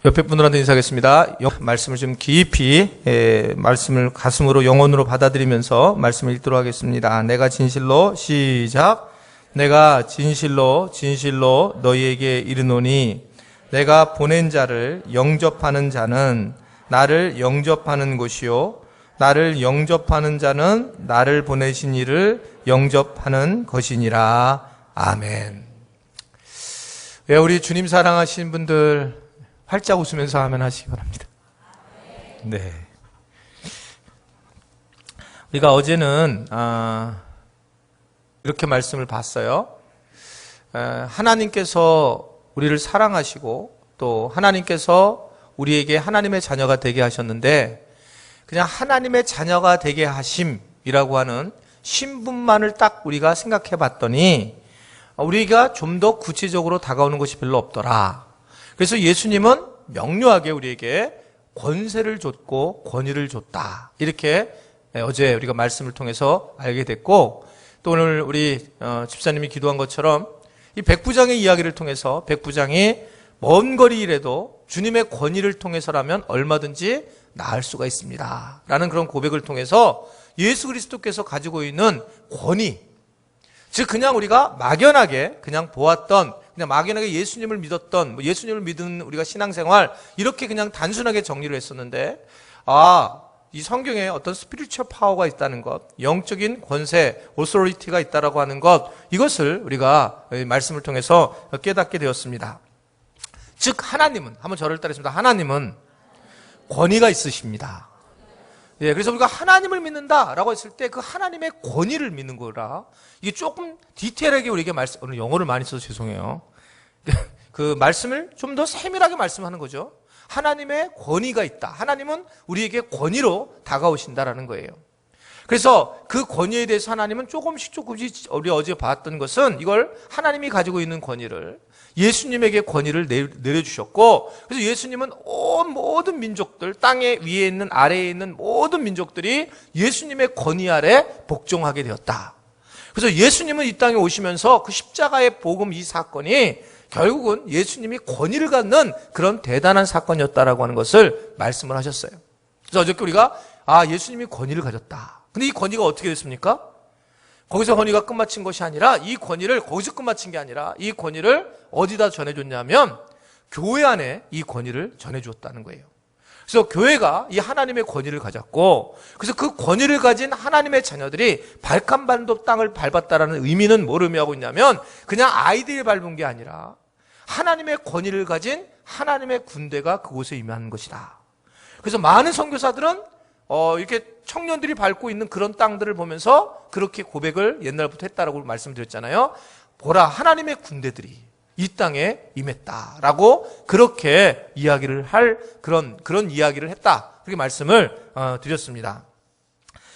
옆에 분들한테 인사하겠습니다. 말씀을 좀 깊이 말씀을 가슴으로 영혼으로 받아들이면서 말씀을 읽도록 하겠습니다. 내가 진실로 시작. 내가 진실로 너희에게 이르노니 내가 보낸 자를 영접하는 자는 나를 영접하는 것이요 나를 영접하는 자는 나를 보내신 이를 영접하는 것이니라. 아멘. 우리 주님 사랑하시는 분들 활짝 웃으면서 아멘 하시기 바랍니다. 네. 우리가 어제는 이렇게 말씀을 봤어요. 하나님께서 우리를 사랑하시고 또 하나님께서 우리에게 하나님의 자녀가 되게 하셨는데 그냥 하나님의 자녀가 되게 하심이라고 하는 신분만을 딱 우리가 생각해 봤더니 우리가 좀 더 구체적으로 다가오는 것이 별로 없더라. 그래서 예수님은 명료하게 우리에게 권세를 줬고 권위를 줬다. 이렇게 어제 우리가 말씀을 통해서 알게 됐고 또 오늘 우리 집사님이 기도한 것처럼 이 백부장의 이야기를 통해서 백부장이 먼 거리이라도 주님의 권위를 통해서라면 얼마든지 나을 수가 있습니다. 라는 그런 고백을 통해서 예수 그리스도께서 가지고 있는 권위, 즉 그냥 우리가 막연하게 그냥 보았던 그냥 막연하게 예수님을 믿었던 예수님을 믿은 우리가 신앙생활 이렇게 그냥 단순하게 정리를 했었는데 이 성경에 어떤 스피리추얼 파워가 있다는 것, 영적인 권세, 오소리티가 있다라고 하는 것, 이것을 우리가 말씀을 통해서 깨닫게 되었습니다. 즉 하나님은, 한번 저를 따르겠습니다. 하나님은 권위가 있으십니다. 그래서 우리가 하나님을 믿는다라고 했을 때 그 하나님의 권위를 믿는 거라. 이게 조금 디테일하게 우리에게 오늘 영어를 많이 써서 죄송해요. 그 말씀을 좀 더 세밀하게 말씀하는 거죠. 하나님의 권위가 있다. 하나님은 우리에게 권위로 다가오신다라는 거예요. 그래서 그 권위에 대해서 하나님은 조금씩 우리 어제 봤던 것은 이걸 하나님이 가지고 있는 권위를 예수님에게 권위를 내려주셨고 그래서 예수님은 온 모든 민족들 땅에 위에 있는 아래에 있는 모든 민족들이 예수님의 권위 아래 복종하게 되었다. 그래서 예수님은 이 땅에 오시면서 그 십자가의 복음 이 사건이 결국은 예수님이 권위를 갖는 그런 대단한 사건이었다라고 하는 것을 말씀을 하셨어요. 그래서 어저께 우리가 예수님이 권위를 가졌다. 근데 이 권위가 어떻게 됐습니까? 거기서 권위가 끝마친 것이 아니라 이 권위를 거기서 끝마친 게 아니라 이 권위를 어디다 전해줬냐면 교회 안에 이 권위를 전해주었다는 거예요. 그래서 교회가 이 하나님의 권위를 가졌고 그래서 그 권위를 가진 하나님의 자녀들이 발칸반도 땅을 밟았다라는 의미는 뭘 의미하고 있냐면 그냥 아이들이 밟은 게 아니라 하나님의 권위를 가진 하나님의 군대가 그곳에 임하는 것이다. 그래서 많은 선교사들은 이렇게 청년들이 밟고 있는 그런 땅들을 보면서 그렇게 고백을 옛날부터 했다라고 말씀드렸잖아요. 보라, 하나님의 군대들이 이 땅에 임했다라고 그렇게 이야기를 할 그런 이야기를 했다. 그렇게 말씀을 드렸습니다.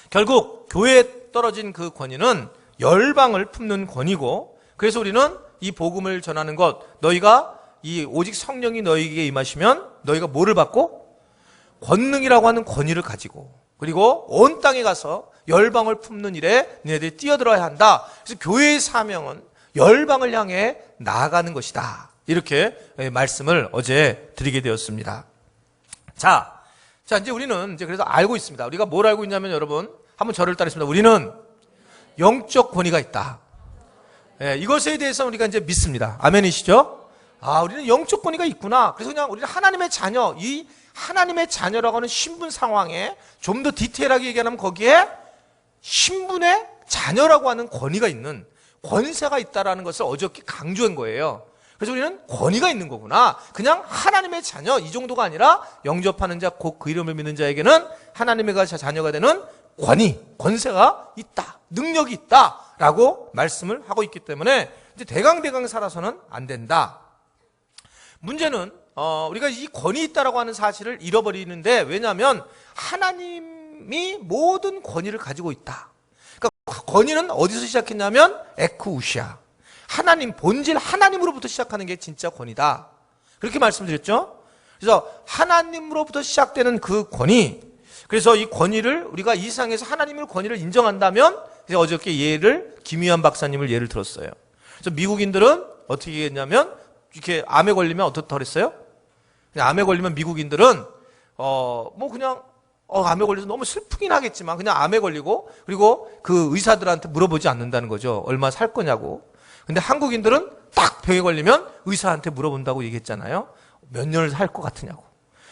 결국 교회에 떨어진 그 권위는 열방을 품는 권위고 그래서 우리는 이 복음을 전하는 것 너희가 이 오직 성령이 너희에게 임하시면 너희가 뭐를 받고 권능이라고 하는 권위를 가지고 그리고 온 땅에 가서 열방을 품는 일에 너희들이 뛰어들어야 한다. 그래서 교회의 사명은 열방을 향해 나아가는 것이다. 이렇게 말씀을 어제 드리게 되었습니다. 자 이제 우리는 이제 그래서 알고 있습니다. 우리가 뭘 알고 있냐면 여러분 한번 저를 따르겠습니다. 우리는 영적 권위가 있다. 이것에 대해서 우리가 이제 믿습니다. 아멘이시죠? 우리는 영적 권위가 있구나. 그래서 그냥 우리는 하나님의 자녀, 이 하나님의 자녀라고 하는 신분 상황에 좀 더 디테일하게 얘기하면 거기에 신분의 자녀라고 하는 권위가 있는 권세가 있다라는 것을 어저께 강조한 거예요. 그래서 우리는 권위가 있는 거구나. 그냥 하나님의 자녀 이 정도가 아니라 영접하는 자 곧 그 이름을 믿는 자에게는 하나님의 자녀가 되는 권세가 있다. 능력이 있다라고 말씀을 하고 있기 때문에 이제 대강대강 살아서는 안 된다. 문제는 우리가 이 권위 있다라고 하는 사실을 잃어버리는데 왜냐하면 하나님이 모든 권위를 가지고 있다. 그러니까 권위는 어디서 시작했냐면 에쿠우시아. 하나님 본질 하나님으로부터 시작하는 게 진짜 권위다. 그렇게 말씀드렸죠. 그래서 하나님으로부터 시작되는 그 권위. 그래서 이 권위를 우리가 이 세상에서 하나님의 권위를 인정한다면 어저께 김희환 박사님을 예를 들었어요. 그래서 미국인들은 어떻게 했냐면 이렇게 암에 걸리면 어떻다 그랬어요? 그냥 암에 걸리면 미국인들은 뭐 그냥 암에 걸려서 너무 슬프긴 하겠지만 그냥 암에 걸리고 그리고 그 의사들한테 물어보지 않는다는 거죠. 얼마 살 거냐고. 근데 한국인들은 딱 병에 걸리면 의사한테 물어본다고 얘기했잖아요. 몇 년을 살 것 같으냐고.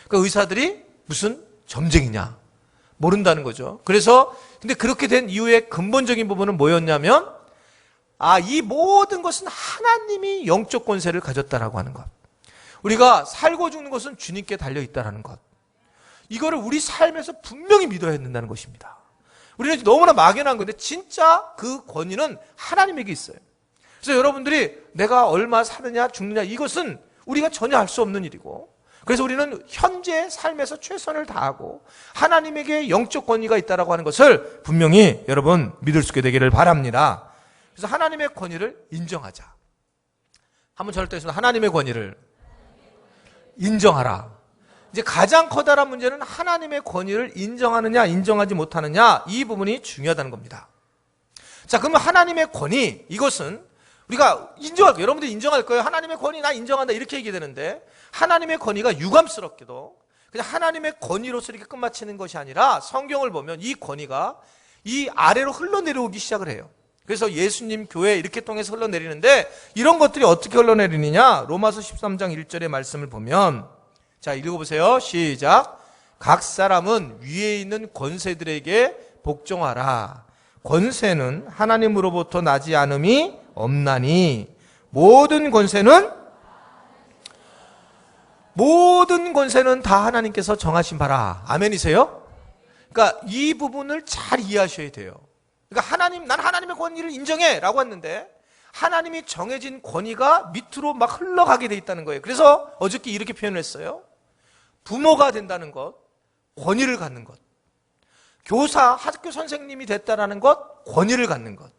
그러니까 의사들이 무슨 점쟁이냐 모른다는 거죠. 그래서 근데 그렇게 된 이유의 근본적인 부분은 뭐였냐면 이 모든 것은 하나님이 영적 권세를 가졌다라고 하는 것. 우리가 살고 죽는 것은 주님께 달려 있다라는 것. 이거를 우리 삶에서 분명히 믿어야 된다는 것입니다. 우리는 너무나 막연한 건데 진짜 그 권위는 하나님에게 있어요. 그래서 여러분들이 내가 얼마 사느냐 죽느냐 이것은 우리가 전혀 알 수 없는 일이고 그래서 우리는 현재 삶에서 최선을 다하고 하나님에게 영적 권위가 있다라고 하는 것을 분명히 여러분 믿을 수 있게 되기를 바랍니다. 그래서 하나님의 권위를 인정하자. 한번 저를 때에서 하나님의 권위를 인정하라. 이제 가장 커다란 문제는 하나님의 권위를 인정하느냐 인정하지 못하느냐 이 부분이 중요하다는 겁니다. 자, 그러면 하나님의 권위 이것은 우리가 인정할 거예요. 여러분들이 인정할 거예요. 하나님의 권위 나 인정한다 이렇게 얘기 되는데 하나님의 권위가 유감스럽게도 그냥 하나님의 권위로서 이렇게 끝마치는 것이 아니라 성경을 보면 이 권위가 이 아래로 흘러내려오기 시작을 해요. 그래서 예수님 교회 이렇게 통해서 흘러내리는데 이런 것들이 어떻게 흘러내리느냐 로마서 13장 1절의 말씀을 보면 자 읽어보세요. 시작. 각 사람은 위에 있는 권세들에게 복종하라. 권세는 하나님으로부터 나지 않음이 없나니 모든 권세는 다 하나님께서 정하신 바라. 아멘이세요? 그러니까 이 부분을 잘 이해하셔야 돼요. 그러니까 난 하나님의 권위를 인정해 라고 했는데 하나님이 정해진 권위가 밑으로 막 흘러가게 돼 있다는 거예요. 그래서 어저께 이렇게 표현을 했어요. 부모가 된다는 것, 권위를 갖는 것. 교사, 학교 선생님이 됐다라는 것, 권위를 갖는 것.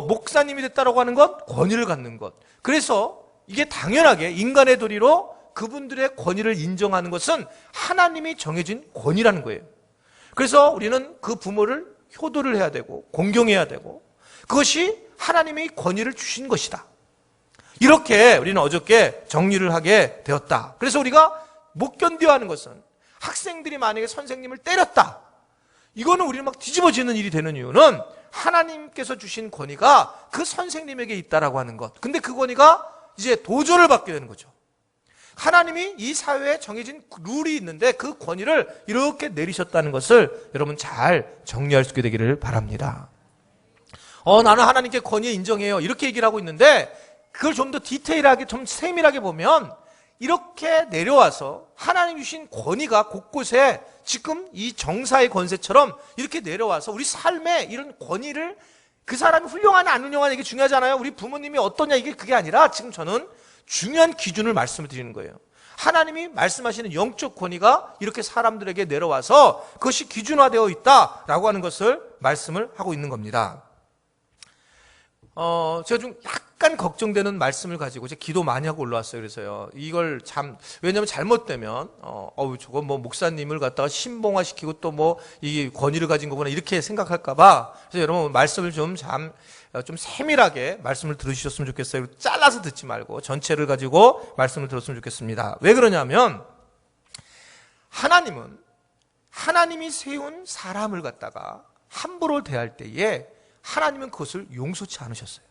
목사님이 됐다라고 하는 것, 권위를 갖는 것. 그래서 이게 당연하게 인간의 도리로 그분들의 권위를 인정하는 것은 하나님이 정해진 권위라는 거예요. 그래서 우리는 그 부모를 효도를 해야 되고 공경해야 되고 그것이 하나님이 권위를 주신 것이다. 이렇게 우리는 어저께 정리를 하게 되었다. 그래서 우리가 못 견뎌하는 것은 학생들이 만약에 선생님을 때렸다. 이거는 우리는 막 뒤집어지는 일이 되는 이유는 하나님께서 주신 권위가 그 선생님에게 있다라고 하는 것. 근데 그 권위가 이제 도전을 받게 되는 거죠. 하나님이 이 사회에 정해진 룰이 있는데 그 권위를 이렇게 내리셨다는 것을 여러분 잘 정리할 수 있게 되기를 바랍니다. 나는 하나님께 권위 인정해요. 이렇게 얘기를 하고 있는데 그걸 좀 더 디테일하게 좀 세밀하게 보면 이렇게 내려와서 하나님 주신 권위가 곳곳에 지금 이 정사의 권세처럼 이렇게 내려와서 우리 삶에 이런 권위를 그 사람이 훌륭하냐 안 훌륭하냐 이게 중요하잖아요. 우리 부모님이 어떠냐 이게 그게 아니라 지금 저는 중요한 기준을 말씀을 드리는 거예요. 하나님이 말씀하시는 영적 권위가 이렇게 사람들에게 내려와서 그것이 기준화되어 있다라고 하는 것을 말씀을 하고 있는 겁니다. 제가 좀 약간 걱정되는 말씀을 가지고 제가 기도 많이 하고 올라왔어요. 그래서요. 이걸 왜냐면 잘못되면, 저거 목사님을 갖다가 신봉화시키고 또 이 권위를 가진 거구나 이렇게 생각할까봐. 그래서 여러분 말씀을 좀 세밀하게 말씀을 들으셨으면 좋겠어요. 잘라서 듣지 말고 전체를 가지고 말씀을 들었으면 좋겠습니다. 왜 그러냐면, 하나님이 세운 사람을 갖다가 함부로 대할 때에 하나님은 그것을 용서치 않으셨어요.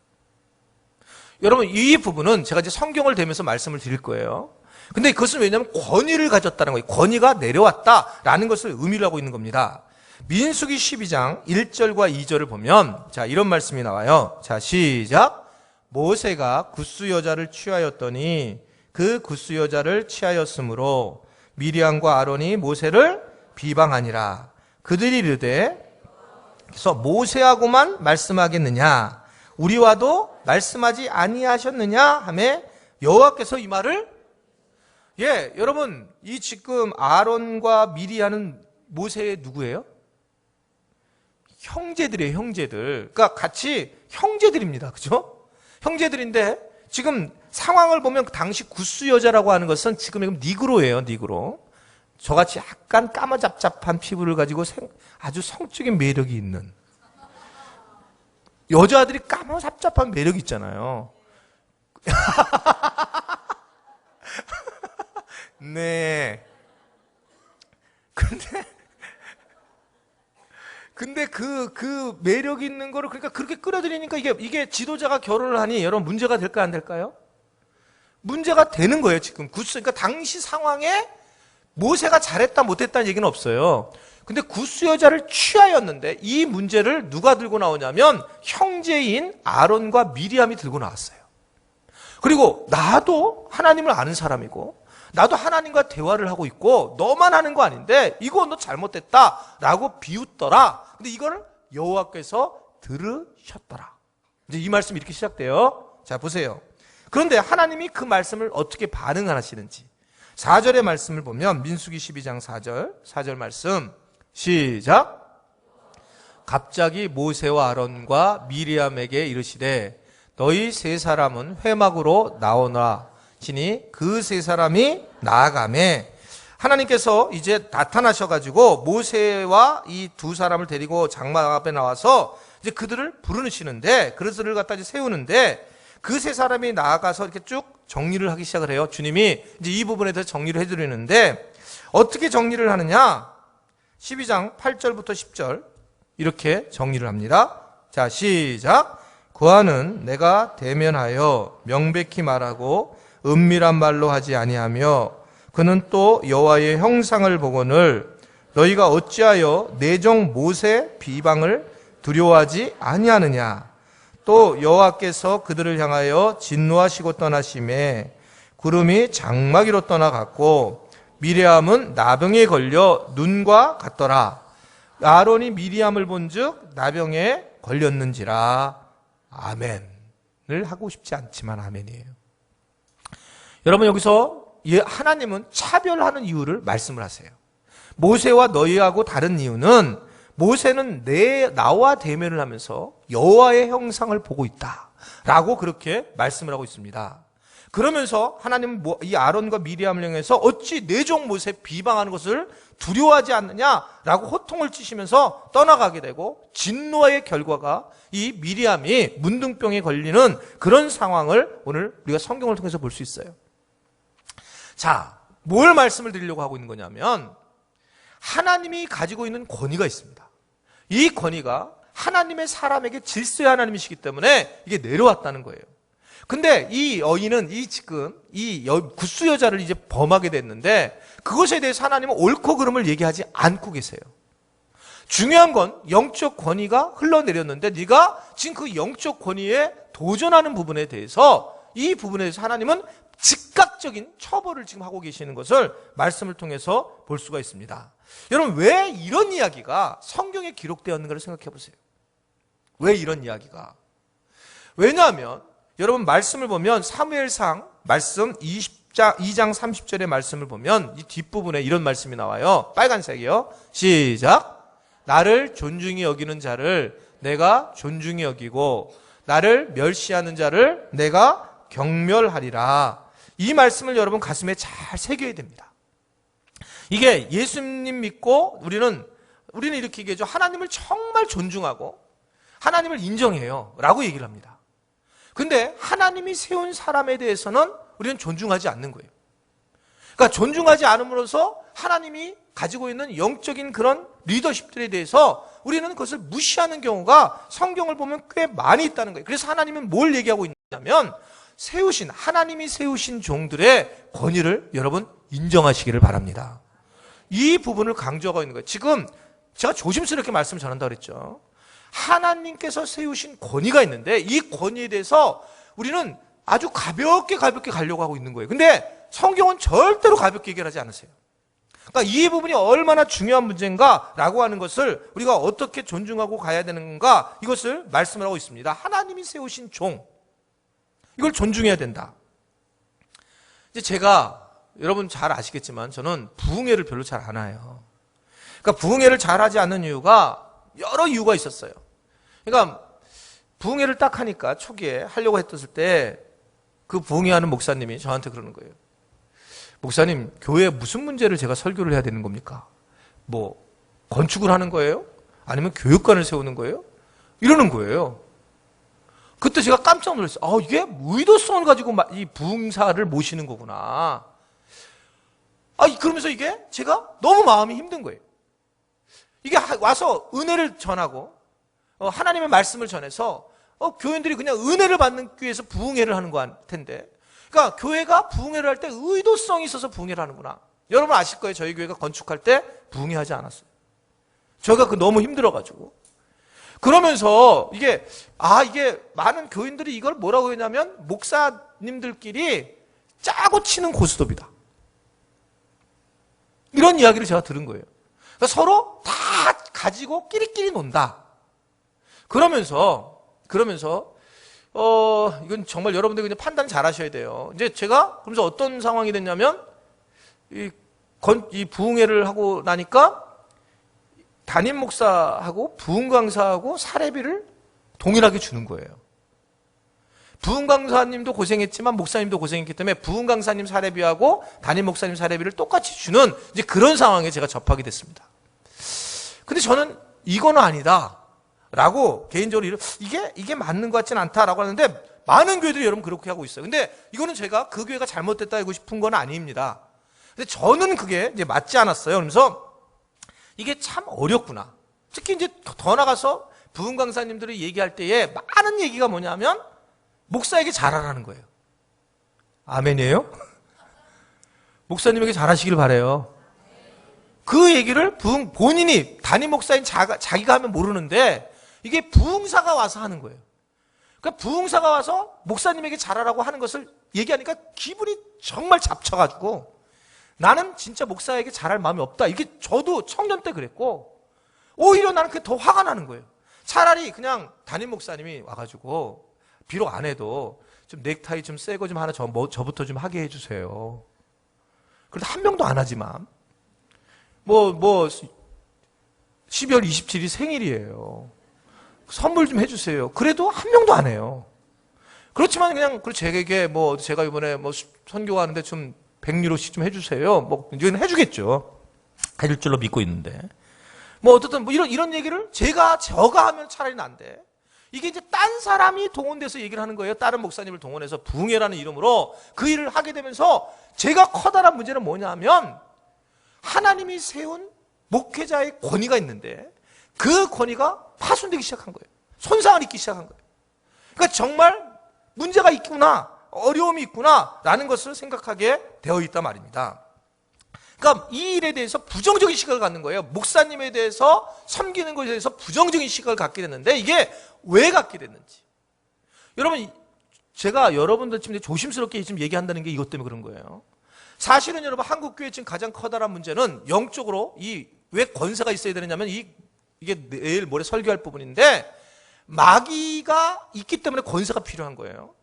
여러분 이 부분은 제가 이제 성경을 대면서 말씀을 드릴 거예요. 근데 그것은 왜냐하면 권위를 가졌다는 거예요. 권위가 내려왔다라는 것을 의미를 하고 있는 겁니다. 민수기 12장 1절과 2절을 보면 자 이런 말씀이 나와요. 자 시작. 모세가 굿수 여자를 취하였더니 그 굿수 여자를 취하였으므로 미리암과 아론이 모세를 비방하니라. 그들이 이르되 그래서 모세하고만 말씀하겠느냐 우리와도 말씀하지 아니하셨느냐 하매 여호와께서 이 말을 여러분 이 지금 아론과 미리암은 모세의 누구예요? 형제들이에요. 형제들. 그러니까 같이 형제들입니다. 그죠? 형제들인데 지금 상황을 보면 당시 굿수 여자라고 하는 것은 지금 니그로예요. 니그로. 저같이 약간 까마잡잡한 피부를 가지고 아주 성적인 매력이 있는 여자들이 까마잡잡한 매력이 있잖아요. 네. 근데 그 매력 있는 거를 그러니까 그렇게 끌어들이니까 이게 지도자가 결혼을 하니 여러분 문제가 될까 안 될까요? 문제가 되는 거예요, 지금. 그러니까 당시 상황에 모세가 잘했다 못했다는 얘기는 없어요. 근데 구스 여자를 취하였는데 이 문제를 누가 들고 나오냐면 형제인 아론과 미리암이 들고 나왔어요. 그리고 나도 하나님을 아는 사람이고 나도 하나님과 대화를 하고 있고 너만 하는 거 아닌데 이거 너 잘못됐다라고 비웃더라. 근데 이거를 여호와께서 들으셨더라. 이제 이 말씀이 이렇게 시작돼요. 자, 보세요. 그런데 하나님이 그 말씀을 어떻게 반응하시는지 4절의 말씀을 보면 민수기 12장 4절 말씀 시작. 갑자기 모세와 아론과 미리암에게 이르시되 너희 세 사람은 회막으로 나오라 시니 그 세 사람이 나아가매. 하나님께서 이제 나타나셔가지고 모세와 이 두 사람을 데리고 장막 앞에 나와서 이제 그들을 부르시는데 그들을 갖다 이제 세우는데 그 세 사람이 나아가서 이렇게 쭉 정리를 하기 시작을 해요. 주님이 이제 이 부분에 대해서 정리를 해드리는데 어떻게 정리를 하느냐? 12장 8절부터 10절 이렇게 정리를 합니다. 자, 시작. 그와는 내가 대면하여 명백히 말하고 은밀한 말로 하지 아니하며 그는 또 여호와의 형상을 보거늘 너희가 어찌하여 내 종 모세 비방을 두려워하지 아니하느냐. 또 여호와께서 그들을 향하여 진노하시고 떠나심에 구름이 장마기로 떠나갔고 미리암은 나병에 걸려 눈과 같더라. 아론이 미리암을 본즉 나병에 걸렸는지라. 아멘을 하고 싶지 않지만 아멘이에요. 여러분 여기서 하나님은 차별하는 이유를 말씀을 하세요. 모세와 너희하고 다른 이유는 모세는 나와 대면을 하면서 여호와의 형상을 보고 있다라고 그렇게 말씀을 하고 있습니다. 그러면서 하나님은 이 아론과 미리암을 향해서 어찌 내 종 모세 비방하는 것을 두려워하지 않느냐라고 호통을 치시면서 떠나가게 되고 진노의 결과가 이 미리암이 문둥병에 걸리는 그런 상황을 오늘 우리가 성경을 통해서 볼 수 있어요. 자, 뭘 말씀을 드리려고 하고 있는 거냐면 하나님이 가지고 있는 권위가 있습니다. 이 권위가 하나님의 사람에게 질서의 하나님이시기 때문에 이게 내려왔다는 거예요. 근데 이 여인은 지금 구스 여자를 이제 범하게 됐는데 그것에 대해서 하나님은 옳고 그름을 얘기하지 않고 계세요. 중요한 건 영적 권위가 흘러내렸는데 네가 지금 그 영적 권위에 도전하는 부분에 대해서 이 부분에 대해서 하나님은 즉각적인 처벌을 지금 하고 계시는 것을 말씀을 통해서 볼 수가 있습니다. 여러분 왜 이런 이야기가 성경에 기록되었는가를 생각해 보세요. 왜 이런 이야기가? 왜냐하면 여러분 말씀을 보면 사무엘상 말씀 2장 30절의 말씀을 보면 이 뒷부분에 이런 말씀이 나와요. 빨간색이요. 시작. 나를 존중히 여기는 자를 내가 존중히 여기고 나를 멸시하는 자를 내가 경멸하리라. 이 말씀을 여러분 가슴에 잘 새겨야 됩니다. 이게 예수님 믿고 우리는 이렇게 얘기하죠. 하나님을 정말 존중하고 하나님을 인정해요 라고 얘기를 합니다. 근데 하나님이 세운 사람에 대해서는 우리는 존중하지 않는 거예요. 그러니까 존중하지 않음으로써 하나님이 가지고 있는 영적인 그런 리더십들에 대해서 우리는 그것을 무시하는 경우가 성경을 보면 꽤 많이 있다는 거예요. 그래서 하나님은 뭘 얘기하고 있냐면 하나님이 세우신 종들의 권위를 여러분 인정하시기를 바랍니다. 이 부분을 강조하고 있는 거예요. 지금 제가 조심스럽게 말씀을 전한다고 그랬죠. 하나님께서 세우신 권위가 있는데 이 권위에 대해서 우리는 아주 가볍게 가려고 하고 있는 거예요. 근데 성경은 절대로 가볍게 얘기하지 않으세요. 그러니까 이 부분이 얼마나 중요한 문제인가라고 하는 것을 우리가 어떻게 존중하고 가야 되는가 이것을 말씀을 하고 있습니다. 하나님이 세우신 종 이걸 존중해야 된다. 이제 제가 여러분 잘 아시겠지만 저는 부흥회를 별로 잘 안 해요. 그러니까 부흥회를 잘 하지 않는 이유가 여러 이유가 있었어요. 그러니까 부흥회를 딱 하니까 초기에 하려고 했을 때 그 부흥회 하는 목사님이 저한테 그러는 거예요. 목사님, 교회에 무슨 문제를 제가 설교를 해야 되는 겁니까? 뭐 건축을 하는 거예요? 아니면 교육관을 세우는 거예요? 이러는 거예요. 그때 제가 깜짝 놀랐어요. 이게 의도성을 가지고 이 부흥사를 모시는 거구나. 그러면서 이게 제가 너무 마음이 힘든 거예요. 이게 와서 은혜를 전하고 하나님의 말씀을 전해서 교인들이 그냥 은혜를 받는 교회에서 부흥회를 하는 거 텐데, 그러니까 교회가 부흥회를 할 때 의도성이 있어서 부흥회를 하는구나. 여러분 아실 거예요. 저희 교회가 건축할 때 부흥회 하지 않았어요. 저희가 너무 힘들어가지고. 그러면서 이게 많은 교인들이 이걸 뭐라고 했냐면 목사님들끼리 짜고 치는 고스톱이다. 이런 이야기를 제가 들은 거예요. 그러니까 서로 다 가지고 끼리끼리 논다. 그러면서 이건 정말 여러분들 그냥 판단 잘 하셔야 돼요. 이제 제가 그러면서 어떤 상황이 됐냐면 이 부흥회를 하고 나니까 담임 목사하고 부흥 강사하고 사례비를 동일하게 주는 거예요. 부흥 강사님도 고생했지만 목사님도 고생했기 때문에 부흥 강사님 사례비하고 담임 목사님 사례비를 똑같이 주는 이제 그런 상황에 제가 접하게 됐습니다. 근데 저는 이거는 아니다라고 개인적으로 이게 맞는 것 같지는 않다라고 하는데 많은 교회들이 여러분 그렇게 하고 있어요. 근데 이거는 제가 그 교회가 잘못됐다 하고 싶은 건 아닙니다. 근데 저는 그게 이제 맞지 않았어요. 그러면서 이게 참 어렵구나. 특히 이제 더 나가서 부흥 강사님들이 얘기할 때에 많은 얘기가 뭐냐면 목사에게 잘하라는 거예요. 아멘이에요? 목사님에게 잘하시길 바라요. 그 얘기를 본인이 담임 목사인 자기가 하면 모르는데 이게 부흥사가 와서 하는 거예요. 그러니까 부흥사가 와서 목사님에게 잘하라고 하는 것을 얘기하니까 기분이 정말 잡쳐가지고 나는 진짜 목사에게 잘할 마음이 없다. 이게 저도 청년 때 그랬고 오히려 나는 그게 더 화가 나는 거예요. 차라리 그냥 담임 목사님이 와가지고 비록 안 해도 좀 넥타이 좀 새 거 좀 하나 저부터 좀 하게 해주세요. 그래도 한 명도 안 하지만 12월 27일이 생일이에요. 선물 좀 해주세요. 그래도 한 명도 안 해요. 그렇지만 그냥 제게 제가 이번에 선교하는데 좀 100유로씩 좀 해주세요. 이건 해주겠죠. 해줄 줄로 믿고 있는데. 어쨌든 이런 얘기를 저가 하면 차라리 난데. 이게 이제 딴 사람이 동원돼서 얘기를 하는 거예요. 다른 목사님을 동원해서 부흥회라는 이름으로 그 일을 하게 되면서 제가 커다란 문제는 뭐냐면 하나님이 세운 목회자의 권위가 있는데 그 권위가 파손되기 시작한 거예요. 손상을 입기 시작한 거예요. 그러니까 정말 문제가 있구나, 어려움이 있구나 라는 것을 생각하게 되어 있단 말입니다. 그러니까 이 일에 대해서 부정적인 시각을 갖는 거예요. 목사님에 대해서 섬기는 것에 대해서 부정적인 시각을 갖게 됐는데 이게 왜 갖게 됐는지. 여러분, 제가 여러분들 지금 조심스럽게 지금 얘기한다는 게 이것 때문에 그런 거예요. 사실은 여러분 한국교회 지금 가장 커다란 문제는 영적으로 왜 권세가 있어야 되느냐면 이게 내일 모레 설교할 부분인데 마귀가 있기 때문에 권세가 필요한 거예요.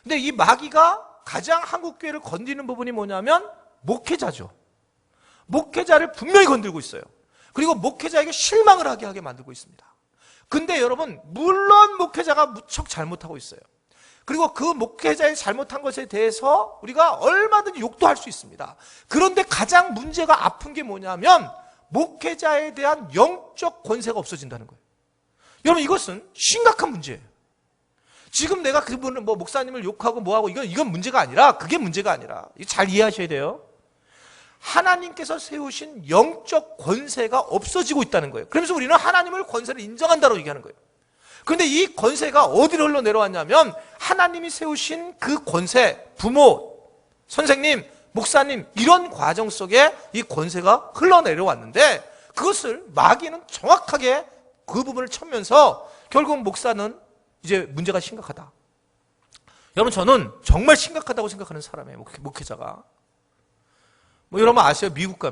근데 이 마귀가 가장 한국교회를 건드리는 부분이 뭐냐면 목회자죠. 목회자를 분명히 건들고 있어요. 그리고 목회자에게 실망을 하게 만들고 있습니다. 근데 여러분 물론 목회자가 무척 잘못하고 있어요. 그리고 그 목회자의 잘못한 것에 대해서 우리가 얼마든지 욕도 할 수 있습니다. 그런데 가장 문제가 아픈 게 뭐냐면 목회자에 대한 영적 권세가 없어진다는 거예요. 여러분 이것은 심각한 문제예요. 지금 내가 그분을 목사님을 욕하고 뭐하고 이건 문제가 아니라 그게 문제가 아니라 잘 이해하셔야 돼요. 하나님께서 세우신 영적 권세가 없어지고 있다는 거예요. 그러면서 우리는 하나님을 권세를 인정한다고 얘기하는 거예요. 그런데 이 권세가 어디로 흘러내려왔냐면 하나님이 세우신 그 권세, 부모, 선생님, 목사님 이런 과정 속에 이 권세가 흘러내려왔는데 그것을 마귀는 정확하게 그 부분을 쳐면서 결국 목사는 이제 문제가 심각하다. 여러분 저는 정말 심각하다고 생각하는 사람이에요. 목회자가. 여러분 아세요? 미국에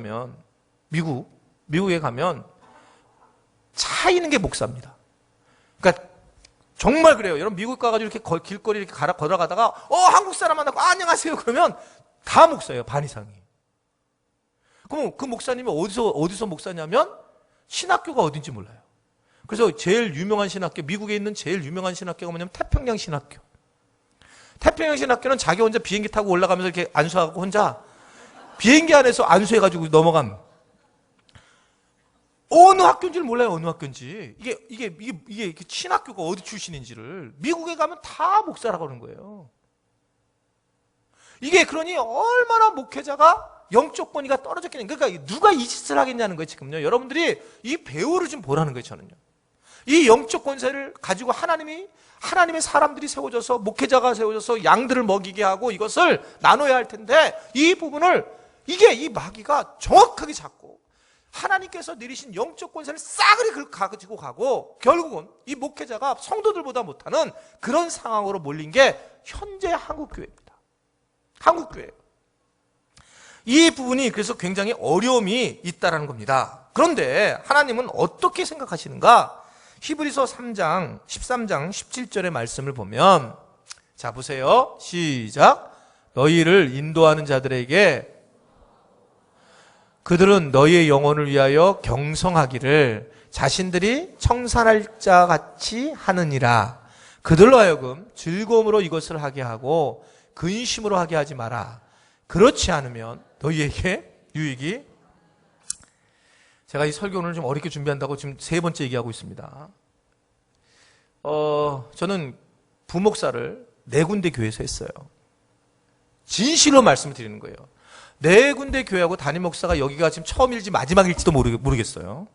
가면 차이는 게 목사입니다. 그러니까 정말 그래요. 여러분 미국 가가지고 이렇게 길거리 이렇게 걸어가다가 한국 사람 만나고 안녕하세요 그러면 다 목사예요. 반 이상이. 그럼 그 목사님이 어디서 목사냐면 신학교가 어딘지 몰라요. 그래서 제일 유명한 신학교, 미국에 있는 제일 유명한 신학교가 뭐냐면 태평양 신학교. 태평양 신학교는 자기 혼자 비행기 타고 올라가면서 이렇게 안수하고 혼자 비행기 안에서 안수해가지고 넘어간. 어느 학교인지를 몰라요. 어느 학교인지. 이게 신학교가 어디 출신인지를. 미국에 가면 다 목사라고 하는 거예요. 이게 그러니 얼마나 목회자가 영적 권위가 떨어졌겠냐. 그러니까 누가 이 짓을 하겠냐는 거예요, 지금요. 여러분들이 이 배우를 좀 보라는 거예요, 저는요. 이 영적 권세를 가지고 하나님의 사람들이 세워져서, 목회자가 세워져서 양들을 먹이게 하고 이것을 나눠야 할 텐데, 이 부분을, 이 마귀가 정확하게 잡고 하나님께서 내리신 영적 권세를 싸그리 가지고 가고, 결국은 이 목회자가 성도들보다 못하는 그런 상황으로 몰린 게 현재 한국교회입니다. 한국교회. 이 부분이 그래서 굉장히 어려움이 있다는 겁니다. 그런데 하나님은 어떻게 생각하시는가? 히브리서 3장 13장 17절의 말씀을 보면, 자 보세요. 시작. 너희를 인도하는 자들에게 그들은 너희의 영혼을 위하여 경성하기를 자신들이 청산할 자 같이 하느니라. 그들로 하여금 즐거움으로 이것을 하게 하고 근심으로 하게 하지 마라. 그렇지 않으면 너희에게 유익이. 제가 이 설교 오늘 좀 어렵게 준비한다고 지금 3번째 얘기하고 있습니다. 저는 부목사를 4군데 교회에서 했어요. 진실로 말씀을 드리는 거예요. 4군데 교회하고 담임 목사가 여기가 지금 처음일지 마지막일지도 모르겠어요.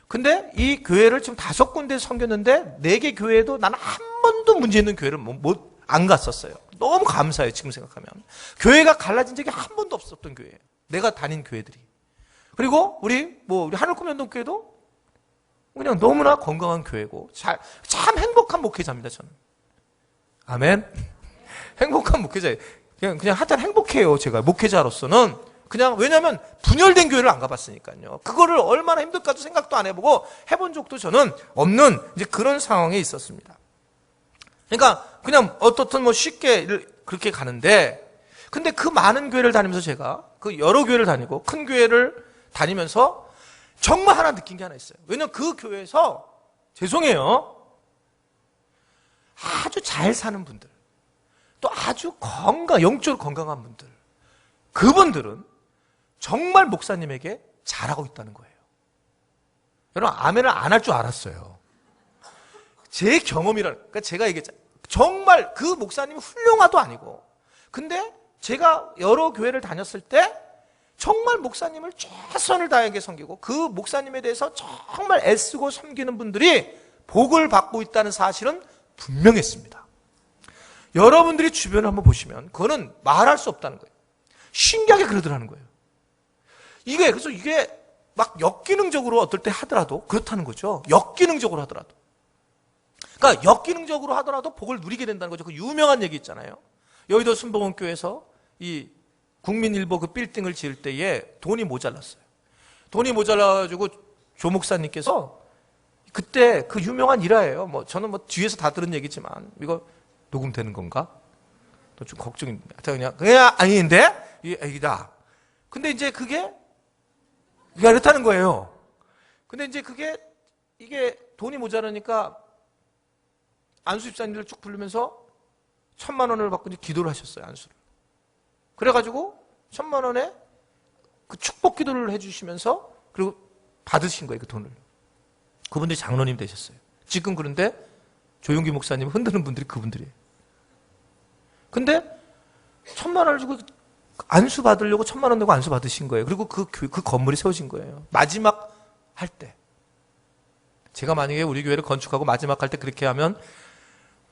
근데 이 교회를 지금 5군데 섬겼는데 4개 교회도 나는 한 번도 문제 있는 교회를 안 갔었어요. 너무 감사해요, 지금 생각하면. 교회가 갈라진 적이 한 번도 없었던 교회예요. 내가 다닌 교회들이. 그리고 우리 하늘꿈연동교회도 그냥 너무나 건강한 교회고, 참 행복한 목회자입니다, 저는. 아멘. 행복한 목회자예요. 그냥 하여튼 행복해요, 제가. 목회자로서는. 그냥, 왜냐면, 분열된 교회를 안 가봤으니까요. 그거를 얼마나 힘들까도 생각도 안 해보고, 해본 적도 저는 없는, 이제 그런 상황에 있었습니다. 그러니까, 그냥, 어떻든 쉽게 그렇게 가는데, 근데 그 많은 교회를 다니면서 제가, 그 여러 교회를 다니고, 큰 교회를 다니면서, 정말 하나 느낀 게 하나 있어요. 왜냐면 그 교회에서, 죄송해요, 아주 잘 사는 분들, 또 아주 영적으로 건강한 분들, 그분들은 정말 목사님에게 잘하고 있다는 거예요. 여러분, 아멘을 안 할 줄 알았어요. 제 그러니까 제가 얘기했잖아요. 정말 그 목사님이 훌륭하도 아니고, 근데 제가 여러 교회를 다녔을 때 정말 목사님을 최선을 다하게 섬기고 그 목사님에 대해서 정말 애쓰고 섬기는 분들이 복을 받고 있다는 사실은 분명했습니다. 여러분들이 주변을 한번 보시면 그거는 말할 수 없다는 거예요. 신기하게 그러더라는 거예요. 그래서 이게 막 역기능적으로 어떨 때 하더라도 그렇다는 거죠. 역기능적으로 하더라도. 그러니까 역기능적으로 하더라도 복을 누리게 된다는 거죠. 그 유명한 얘기 있잖아요. 여의도 순복음교회에서 이 국민일보 그 빌딩을 지을 때에 돈이 모자랐어요. 돈이 모자라가지고 조 목사님께서 그때 그 유명한 일화예요. 저는 뒤에서 다 들은 얘기지만 이거 녹음되는 건가? 또 좀 걱정입니다. 그냥 아닌데 이 애기다. 근데 이제 그게 그렇다는 거예요. 근데 이제 이게 돈이 모자라니까 안수 집사님들 쭉 부르면서 1,000만 원을 받고 이제 기도를 하셨어요, 안수를. 그래가지고 1,000만 원에 그 축복 기도를 해주시면서 그리고 받으신 거예요, 그 돈을. 그분들이 장로님 되셨어요. 지금 그런데 조용기 목사님 흔드는 분들이 그분들이에요. 근데 1,000만 원을 주고 안수 받으려고 1,000만 원 내고 안수 받으신 거예요. 그리고 그 건물이 세워진 거예요. 마지막 할 때. 제가 만약에 우리 교회를 건축하고 마지막 할 때 그렇게 하면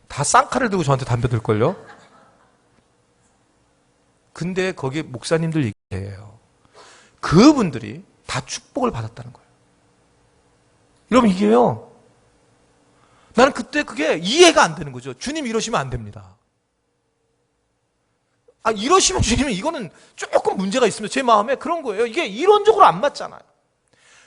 다 쌍칼을 들고 저한테 담배 들걸요? 근데 거기에 목사님들 얘기해요. 그분들이 다 축복을 받았다는 거예요. 여러분, 이게요. 나는 그때 그게 이해가 안 되는 거죠. 주님 이러시면 안 됩니다. 이러시면 주님은 이거는 조금 문제가 있으면 제 마음에 그런 거예요. 이게 이론적으로 안 맞잖아요.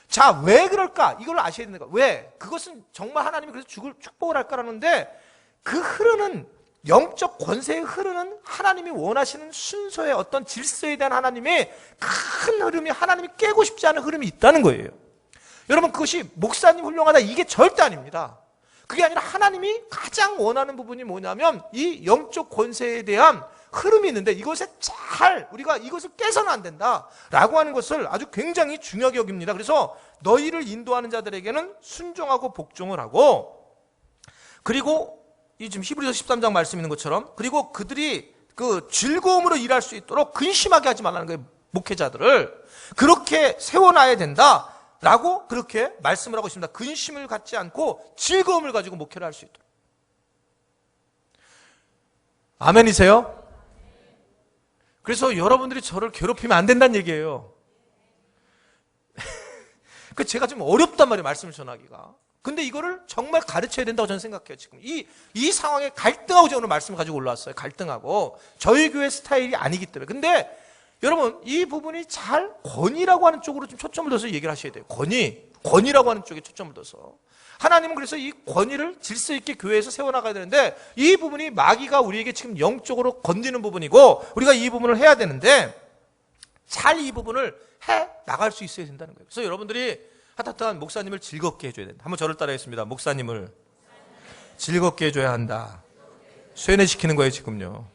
자, 왜 그럴까? 이걸 아셔야 되는 거예요. 왜? 그것은 정말 하나님이 그래서 축복을 할까라는데 그 흐르는 영적 권세에 흐르는 하나님이 원하시는 순서의 어떤 질서에 대한 하나님의 큰 흐름이 하나님이 깨고 싶지 않은 흐름이 있다는 거예요. 여러분, 그것이 목사님 훌륭하다 이게 절대 아닙니다. 그게 아니라 하나님이 가장 원하는 부분이 뭐냐면 이 영적 권세에 대한 흐름이 있는데 이것에 우리가 이것을 깨서는 안 된다라고 하는 것을 아주 굉장히 중요하게 여깁니다. 그래서 너희를 인도하는 자들에게는 순종하고 복종을 하고, 그리고 이 지금 히브리서 13장 말씀 있는 것처럼, 그리고 그들이 그 즐거움으로 일할 수 있도록 근심하게 하지 말라는 거예요. 목회자들을 그렇게 세워놔야 된다라고 그렇게 말씀을 하고 있습니다. 근심을 갖지 않고 즐거움을 가지고 목회를 할 수 있도록. 아멘이세요? 그래서 여러분들이 저를 괴롭히면 안 된다는 얘기예요. 그 제가 좀 어렵단 말이에요, 말씀을 전하기가. 근데 이거를 정말 가르쳐야 된다고 저는 생각해요. 지금 이 상황에 갈등하고 제가 오늘 말씀을 가지고 올라왔어요. 갈등하고 저희 교회 스타일이 아니기 때문에. 근데 여러분 이 부분이 잘 권위라고 하는 쪽으로 좀 초점을 둬서 얘기를 하셔야 돼요. 권위라고 하는 쪽에 초점을 둬서. 하나님은 그래서 이 권위를 질서 있게 교회에서 세워나가야 되는데 이 부분이 마귀가 우리에게 지금 영적으로 건드는 부분이고 우리가 이 부분을 해야 되는데 잘 이 부분을 해 나갈 수 있어야 된다는 거예요. 그래서 여러분들이 하타타한 목사님을 즐겁게 해줘야 된다. 한번 저를 따라하겠습니다. 목사님을 즐겁게 해줘야 한다. 쇠뇌시키는 거예요 지금요.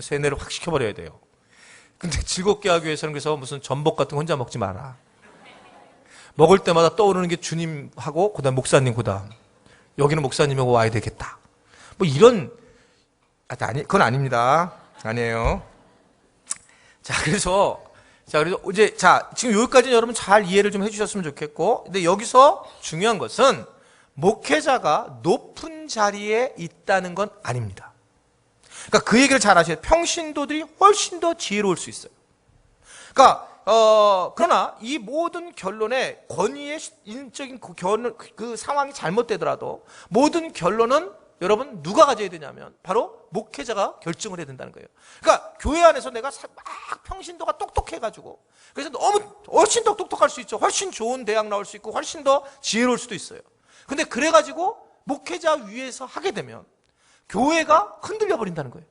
쇠뇌를 확 시켜버려야 돼요. 근데 즐겁게 하기 위해서는 그래서 무슨 전복 같은 거 혼자 먹지 마라. 먹을 때마다 떠오르는 게 주님하고 그다음 목사님 그다음 여기는 목사님하고 와야 되겠다. 뭐 이런 아니 그건 아닙니다. 아니에요. 그래서 이제 지금 여기까지는 여러분 잘 이해를 좀 해주셨으면 좋겠고, 근데 여기서 중요한 것은 목회자가 높은 자리에 있다는 건 아닙니다. 그러니까 그 얘기를 잘 아셔야 돼요. 평신도들이 훨씬 더 지혜로울 수 있어요. 그러니까 그러나 이 모든 결론에 권위의 인적인 그 상황이 잘못되더라도 모든 결론은 여러분 누가 가져야 되냐면 바로 목회자가 결정을 해야 된다는 거예요. 그러니까 교회 안에서 내가 막 평신도가 똑똑해가지고 그래서 너무 훨씬 더 똑똑할 수 있죠. 훨씬 좋은 대학 나올 수 있고 훨씬 더 지혜로울 수도 있어요. 근데 그래가지고 목회자 위에서 하게 되면 교회가 흔들려 버린다는 거예요.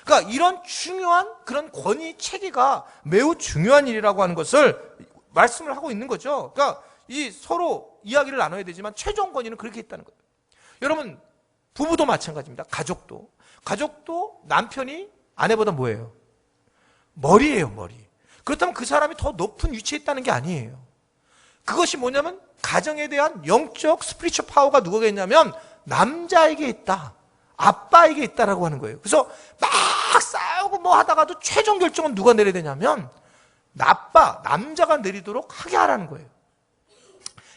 그러니까 이런 중요한 그런 권위 체계가 매우 중요한 일이라고 하는 것을 말씀을 하고 있는 거죠. 그러니까 이 서로 이야기를 나눠야 되지만 최종 권위는 그렇게 있다는 거예요. 여러분 부부도 마찬가지입니다. 가족도 남편이 아내보다 뭐예요? 머리예요, 머리. 그렇다면 그 사람이 더 높은 위치에 있다는 게 아니에요. 그것이 뭐냐면 가정에 대한 영적 스피리추얼 파워가 누구에게 있냐면 남자에게 있다. 아빠에게 있다라고 하는 거예요. 그래서 막 싸우고 뭐 하다가도 최종 결정은 누가 내려야 되냐면 남자가 내리도록 하게 하라는 거예요.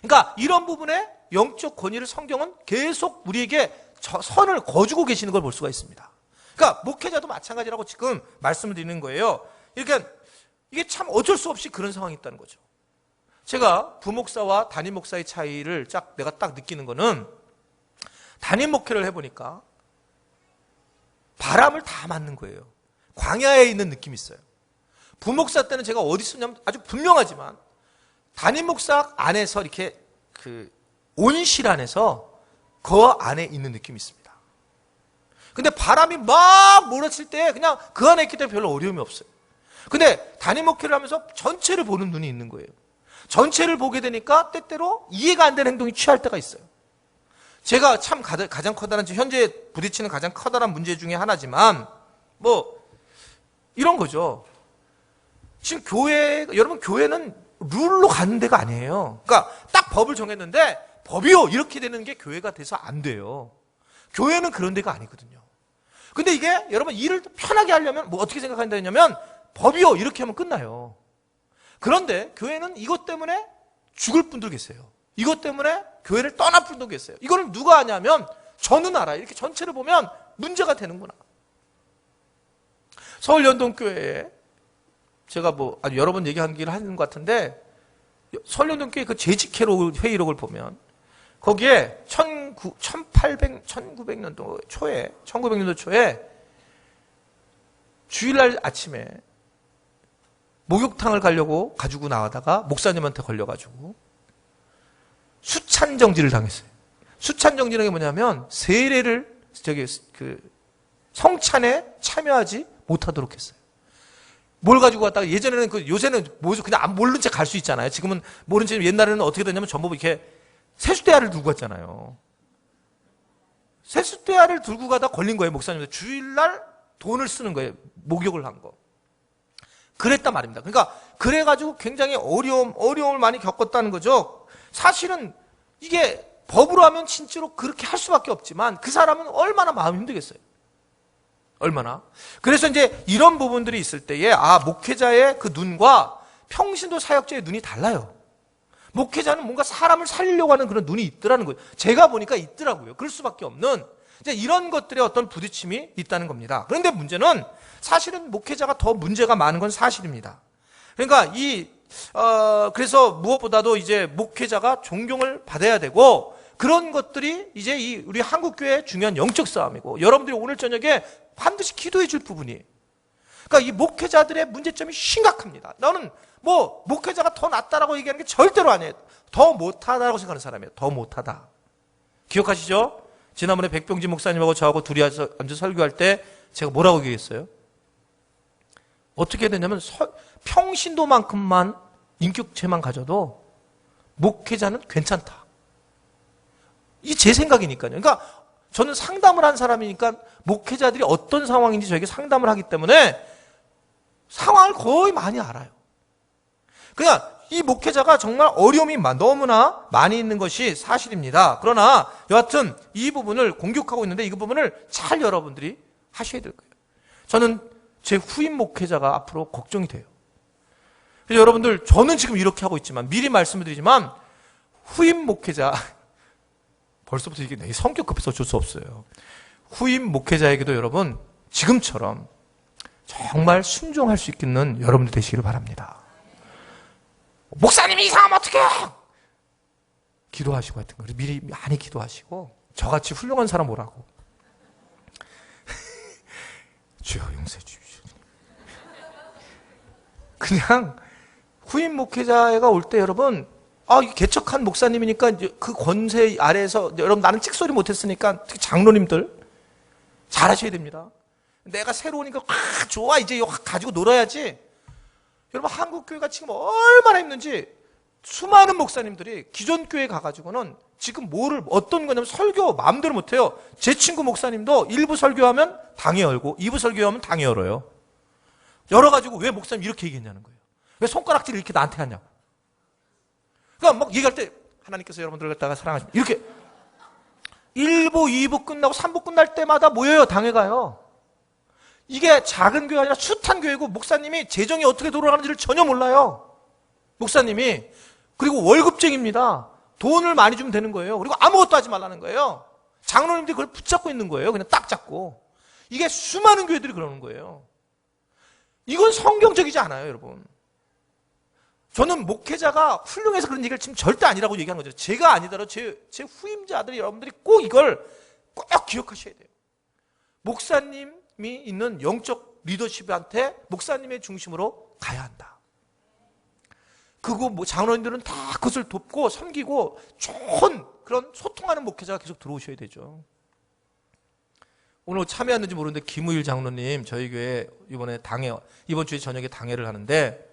그러니까 이런 부분에 영적 권위를 성경은 계속 우리에게 선을 거주고 계시는 걸 볼 수가 있습니다. 그러니까 목회자도 마찬가지라고 지금 말씀을 드리는 거예요. 그러니까 이게 참 어쩔 수 없이 그런 상황이 있다는 거죠. 제가 부목사와 담임 목사의 차이를 내가 딱 느끼는 거는 담임 목회를 해보니까 바람을 다 맞는 거예요. 광야에 있는 느낌이 있어요. 부목사 때는 제가 어디 있었냐면 아주 분명하지만 담임 목사 안에서 이렇게 그 온실 안에서 그 안에 있는 느낌이 있습니다. 근데 바람이 막 몰아칠 때 그냥 그 안에 있기 때문에 별로 어려움이 없어요. 근데 담임 목회를 하면서 전체를 보는 눈이 있는 거예요. 전체를 보게 되니까 때때로 이해가 안 되는 행동이 취할 때가 있어요. 제가 참 가장 커다란, 현재 부딪히는 가장 커다란 문제 중에 하나지만 뭐 이런 거죠. 지금 여러분 교회는 룰로 가는 데가 아니에요. 그러니까 딱 법을 정했는데 법이요 이렇게 되는 게 교회가 돼서 안 돼요. 교회는 그런 데가 아니거든요. 근데 이게 여러분 일을 편하게 하려면 뭐 어떻게 생각한다냐면 법이요 이렇게 하면 끝나요. 그런데 교회는 이것 때문에 죽을 분들 계세요. 이것 때문에 교회를 떠날 분도 계세요. 이거를 누가 하냐면 저는 알아요. 이렇게 전체를 보면 문제가 되는구나. 서울연동교회에 제가 뭐 아주 여러 번 얘기하기를 하는 것 같은데 서울연동교회 그 재직회의록을 보면 거기에 1900년도 초에 주일날 아침에 목욕탕을 가려고 가지고 나가다가 목사님한테 걸려가지고 수찬정지를 당했어요. 수찬정지라는 게 뭐냐면 세례를 성찬에 참여하지 못하도록 했어요. 뭘 가지고 갔다가 예전에는 요새는 그냥 모른 채 갈 수 있잖아요. 지금은 모른 채 옛날에는 어떻게 됐냐면 전부 이렇게 세숫대야를 들고 갔잖아요. 세숫대야를 들고 가다 걸린 거예요, 목사님들. 주일날 돈을 쓰는 거예요. 목욕을 한 거. 그랬단 말입니다. 그러니까 그래가지고 굉장히 어려움을 많이 겪었다는 거죠. 사실은 이게 법으로 하면 진짜로 그렇게 할 수밖에 없지만 그 사람은 얼마나 마음이 힘들겠어요. 얼마나. 그래서 이제 이런 부분들이 있을 때에 목회자의 그 눈과 평신도 사역자의 눈이 달라요. 목회자는 뭔가 사람을 살리려고 하는 그런 눈이 있더라는 거예요. 제가 보니까 있더라고요. 그럴 수밖에 없는 이제 이런 것들의 어떤 부딪힘이 있다는 겁니다. 그런데 문제는 사실은 목회자가 더 문제가 많은 건 사실입니다. 그러니까 그래서 무엇보다도 이제 목회자가 존경을 받아야 되고 그런 것들이 이제 우리 한국교회의 중요한 영적 싸움이고 여러분들이 오늘 저녁에 반드시 기도해 줄 부분이에요. 그러니까 이 목회자들의 문제점이 심각합니다. 나는 뭐 목회자가 더 낫다라고 얘기하는 게 절대로 아니에요. 더 못하다라고 생각하는 사람이에요. 더 못하다. 기억하시죠? 지난번에 백병진 목사님하고 저하고 둘이 앉아서 설교할 때 제가 뭐라고 얘기했어요? 어떻게 해야 되냐면 평신도만큼만 인격체만 가져도 목회자는 괜찮다. 이게 제 생각이니까요. 그러니까 저는 상담을 한 사람이니까 목회자들이 어떤 상황인지 저에게 상담을 하기 때문에 상황을 거의 많이 알아요. 그냥 이 목회자가 정말 어려움이 너무나 많이 있는 것이 사실입니다. 그러나 여하튼 이 부분을 공격하고 있는데 이 부분을 잘 여러분들이 하셔야 될 거예요. 저는 제 후임 목회자가 앞으로 걱정이 돼요. 그래서 여러분들 저는 지금 이렇게 하고 있지만 미리 말씀을 드리지만 후임 목회자 벌써부터 이게 내 성격 급해서 어쩔 수 없어요. 후임 목회자에게도 여러분 지금처럼 정말 순종할 수 있는 여러분들 되시기를 바랍니다. 목사님이 이상하면 어떡해! 기도하시고 하여튼 미리 많이 기도하시고 저같이 훌륭한 사람 오라고. 주여 용서해 주십시오. 그냥 후임 목회자가 올 때 여러분 개척한 목사님이니까 그 권세 아래에서 여러분 나는 찍소리 못했으니까 특히 장로님들 잘하셔야 됩니다. 내가 새로우니까 좋아 이제 이거 가지고 놀아야지. 여러분 한국교회가 지금 얼마나 힘든지 수많은 목사님들이 기존 교회 가가지고는 지금 어떤 거냐면 설교 마음대로 못해요. 제 친구 목사님도 1부 설교하면 당회 열고 2부 설교하면 당회 열어요. 열어가지고 왜 목사님 이렇게 얘기했냐는 거예요. 왜 손가락질을 이렇게 나한테 하냐고. 그러니까 막 얘기할 때 하나님께서 여러분들을 갖다가 사랑하십니다. 이렇게 1부, 2부 끝나고 3부 끝날 때마다 모여요. 당회 가요. 이게 작은 교회 아니라 숱한 교회고 목사님이 재정이 어떻게 돌아가는지를 전혀 몰라요. 목사님이. 그리고 월급쟁입니다. 돈을 많이 주면 되는 거예요. 그리고 아무것도 하지 말라는 거예요. 장로님들이 그걸 붙잡고 있는 거예요. 그냥 딱 잡고. 이게 수많은 교회들이 그러는 거예요. 이건 성경적이지 않아요, 여러분. 저는 목회자가 훌륭해서 그런 얘기를 지금 절대 아니라고 얘기하는 거죠. 제가 아니더라도 제 후임자들이 여러분들이 꼭 이걸 꼭 기억하셔야 돼요. 목사님이 있는 영적 리더십한테 목사님의 중심으로 가야 한다. 그거 장로님들은 다 그것을 돕고 섬기고 좋은 그런 소통하는 목회자가 계속 들어오셔야 되죠. 오늘 참여했는지 모르는데 김우일 장로님 저희 교회 이번 주에 저녁에 당회를 하는데